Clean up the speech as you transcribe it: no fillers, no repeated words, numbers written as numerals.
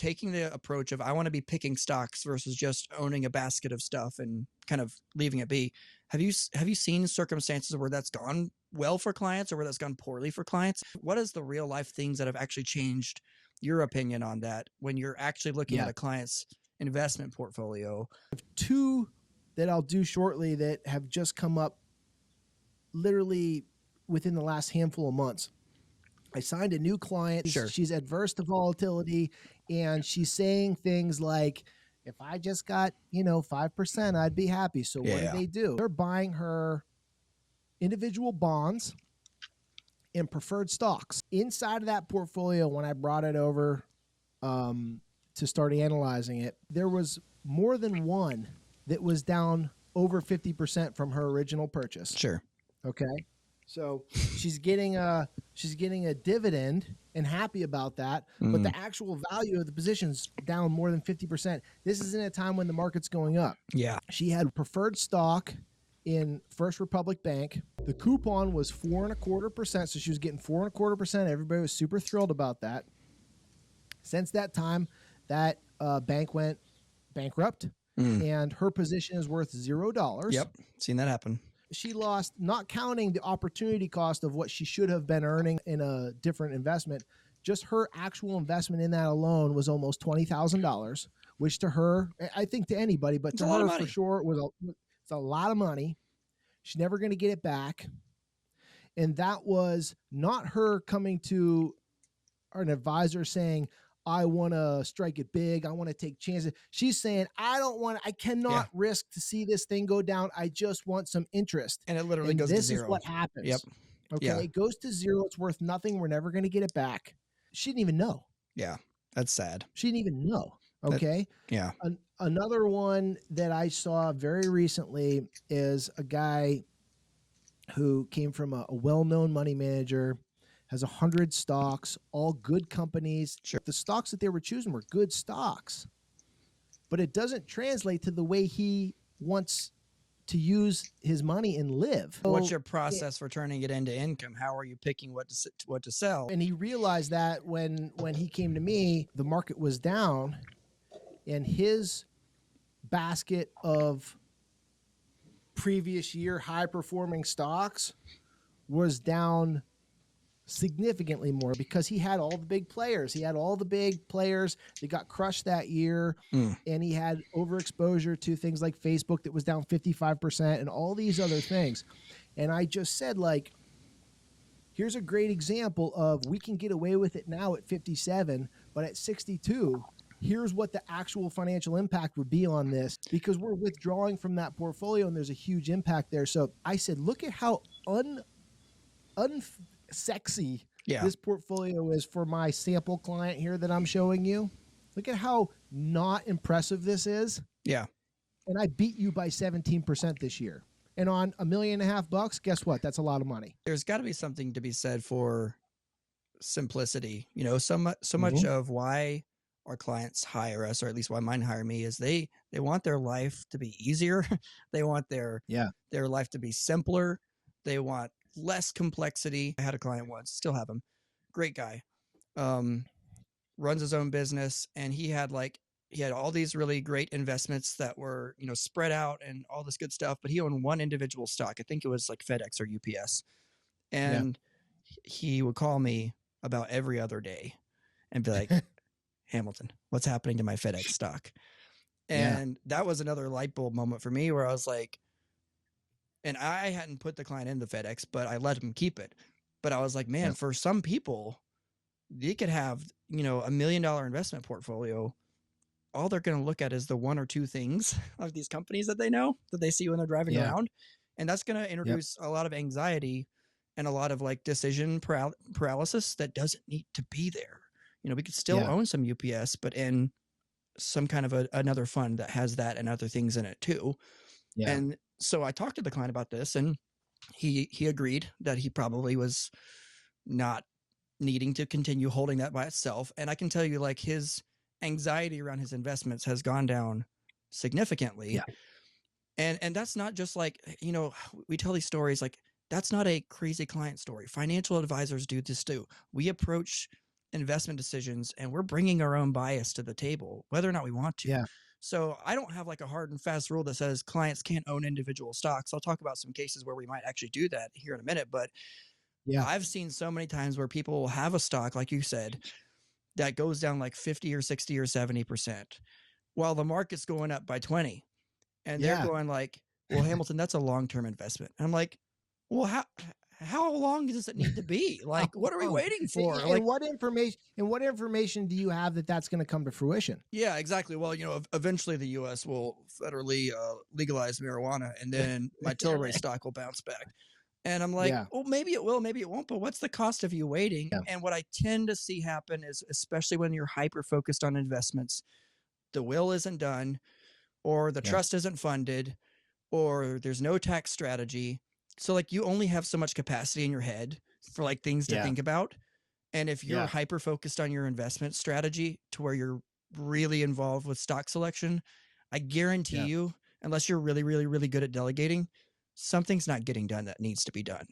taking the approach of, I want to be picking stocks versus just owning a basket of stuff and kind of leaving it be. Have you seen circumstances where that's gone well for clients or where that's gone poorly for clients? What is the real life things that have actually changed your opinion on that when you're actually looking at a client's investment portfolio? Two that I'll do shortly that have just come up literally within the last handful of months. I signed a new client. Sure. She's adverse to volatility, and she's saying things like, if I just got, 5%, I'd be happy. So what do? They're buying her individual bonds and preferred stocks. Inside of that portfolio, when I brought it over to start analyzing it, there was more than one that was down over 50% from her original purchase. Sure. Okay. So she's getting a dividend and happy about that, but the actual value of the position's down more than 50%. This is in a time when the market's going up. Yeah. She had preferred stock in First Republic Bank. The coupon was 4.25%, so she was getting 4.25%. Everybody was super thrilled about that. Since that time, that bank went bankrupt, and her position is worth $0. Yep, seen that happen. She lost, not counting the opportunity cost of what she should have been earning in a different investment. Just her actual investment in that alone was almost $20,000, which to her, I think to anybody, but to her for sure, it's a lot of money. She's never going to get it back. And that was not her coming to an advisor saying, I want to strike it big. I want to take chances. She's saying, I cannot risk to see this thing go down. I just want some interest. And it literally goes to zero. This is what happens. Yep. Okay. Yeah. It goes to zero. It's worth nothing. We're never going to get it back. She didn't even know. Yeah. That's sad. She didn't even know. Okay. Yeah. Another one that I saw very recently is a guy who came from a well-known money manager, has 100 stocks, all good companies. Sure. The stocks that they were choosing were good stocks, but it doesn't translate to the way he wants to use his money and live. What's your process for turning it into income? How are you picking what to sell? And he realized that when he came to me, the market was down and his basket of previous year high performing stocks was down significantly more because he had all the big players. He had all the big players that got crushed that year. And he had overexposure to things like Facebook that was down 55% and all these other things. And I just said, like, here's a great example of we can get away with it now at 57, but at 62, here's what the actual financial impact would be on this, because we're withdrawing from that portfolio and there's a huge impact there. So I said, look at how unsexy this portfolio is for my sample client here that I'm showing you. Look at how not impressive this is. Yeah. And I beat you by 17% this year. And on $1.5 million, guess what? That's a lot of money. There's got to be something to be said for simplicity. You know, so much of why our clients hire us, or at least why mine hire me, is they want their life to be easier. They want their life to be simpler. They want less complexity. I had a client once, still have him, great guy, runs his own business, and he had all these really great investments that were, you know, spread out and all this good stuff, but he owned one individual stock. I think it was like FedEx or UPS. And he would call me about every other day and be like, Hamilton, what's happening to my FedEx stock? And that was another light bulb moment for me where I was like, and I hadn't put the client in the FedEx, but I let him keep it. But I was like, man, for some people, they could have, you know, $1 million investment portfolio. All they're going to look at is the one or two things of these companies that they know, that they see when they're driving around. And that's going to introduce a lot of anxiety and a lot of like decision paralysis that doesn't need to be there. You know, we could still own some UPS, but in some kind of another fund that has that and other things in it too. Yeah. And so I talked to the client about this, and he agreed that he probably was not needing to continue holding that by itself. And I can tell you, like, his anxiety around his investments has gone down significantly. Yeah. And that's not just like, you know, we tell these stories, like, that's not a crazy client story. Financial advisors do this too. We approach investment decisions and we're bringing our own bias to the table, whether or not we want to. Yeah. So I don't have like a hard and fast rule that says clients can't own individual stocks. I'll talk about some cases where we might actually do that here in a minute, but Yeah. I've seen so many times where people will have a stock, like you said, that goes down like 50 or 60 or 70% while the market's going up by 20. And they're Yeah. going like, well, Hamilton, that's a long-term investment. And I'm like, well, how long does it need to be? How Like, what are we long? waiting for? And Like, what information do you have that that's going to come to fruition? yeah, exactly. Well, eventually the U.S. will federally legalize marijuana, and then my Tilray Right. stock will bounce back. And I'm like, Yeah. well, maybe it will, maybe it won't. But what's the cost of you waiting? Yeah. And what I tend to see happen is, especially when you're hyper focused on investments, the will isn't done, or the Yeah. trust isn't funded, or there's no tax strategy. So like you only have so much capacity in your head for like things to Yeah. think about. And if you're Yeah. hyper focused on your investment strategy to where you're really involved with stock selection, I guarantee Yeah. you, unless you're really, really, really good at delegating, something's not getting done that needs to be done.